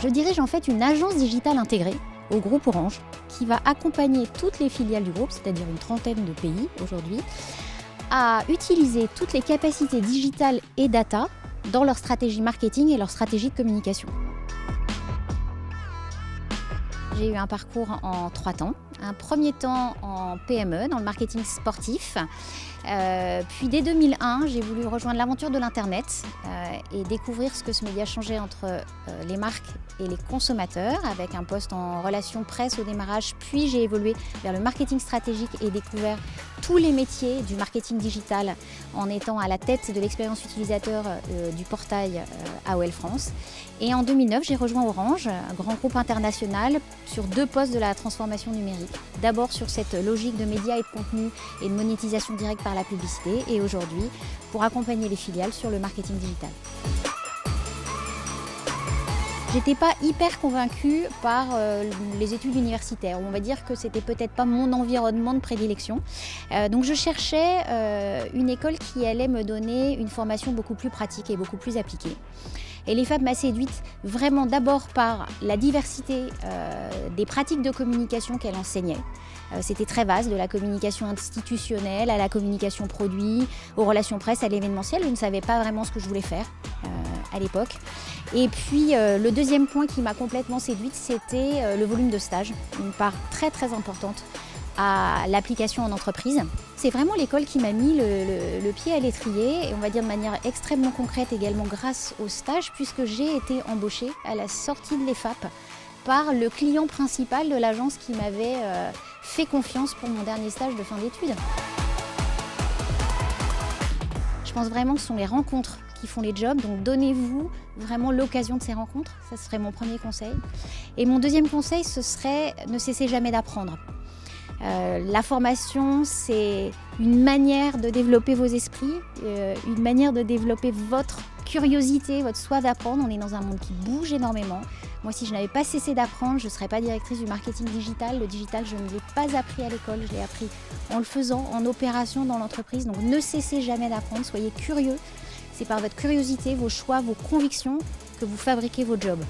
Je dirige en fait une agence digitale intégrée au groupe Orange qui va accompagner toutes les filiales du groupe, c'est-à-dire une trentaine de pays aujourd'hui, à utiliser toutes les capacités digitales et data dans leur stratégie marketing et leur stratégie de communication. J'ai eu un parcours en 3 temps. Un premier temps en PME, dans le marketing sportif. Puis dès 2001, j'ai voulu rejoindre l'aventure de l'Internet et découvrir ce que ce média changeait entre les marques et les consommateurs, avec un poste en relations presse au démarrage. Puis j'ai évolué vers le marketing stratégique et découvert tous les métiers du marketing digital en étant à la tête de l'expérience utilisateur du portail AOL France. Et en 2009, j'ai rejoint Orange, un grand groupe international, sur 2 postes de la transformation numérique. D'abord sur cette logique de médias et de contenu et de monétisation directe par la publicité, et aujourd'hui pour accompagner les filiales sur le marketing digital. J'étais pas hyper convaincue par les études universitaires. On va dire que c'était peut-être pas mon environnement de prédilection. Donc je cherchais une école qui allait me donner une formation beaucoup plus pratique et beaucoup plus appliquée. Et l'EFAP m'a séduite vraiment d'abord par la diversité des pratiques de communication qu'elle enseignait. C'était très vaste, de la communication institutionnelle à la communication produit, aux relations presse, à l'événementiel. Je ne savais pas vraiment ce que je voulais faire à l'époque. Et puis le deuxième point qui m'a complètement séduite, c'était le volume de stages, une part très très importante à l'application en entreprise. C'est vraiment l'école qui m'a mis le pied à l'étrier, et on va dire de manière extrêmement concrète également grâce au stage, puisque j'ai été embauchée à la sortie de l'EFAP par le client principal de l'agence qui m'avait fait confiance pour mon dernier stage de fin d'études. Je pense vraiment que ce sont les rencontres qui font les jobs, donc donnez-vous vraiment l'occasion de ces rencontres, ça serait mon premier conseil. Et mon deuxième conseil, ce serait ne cessez jamais d'apprendre. La formation, c'est une manière de développer vos esprits, une manière de développer votre curiosité, votre soif d'apprendre. On est dans un monde qui bouge énormément. Moi, si je n'avais pas cessé d'apprendre, je ne serais pas directrice du marketing digital. Le digital, je ne l'ai pas appris à l'école, je l'ai appris en le faisant, en opération dans l'entreprise. Donc ne cessez jamais d'apprendre, soyez curieux. C'est par votre curiosité, vos choix, vos convictions que vous fabriquez vos jobs.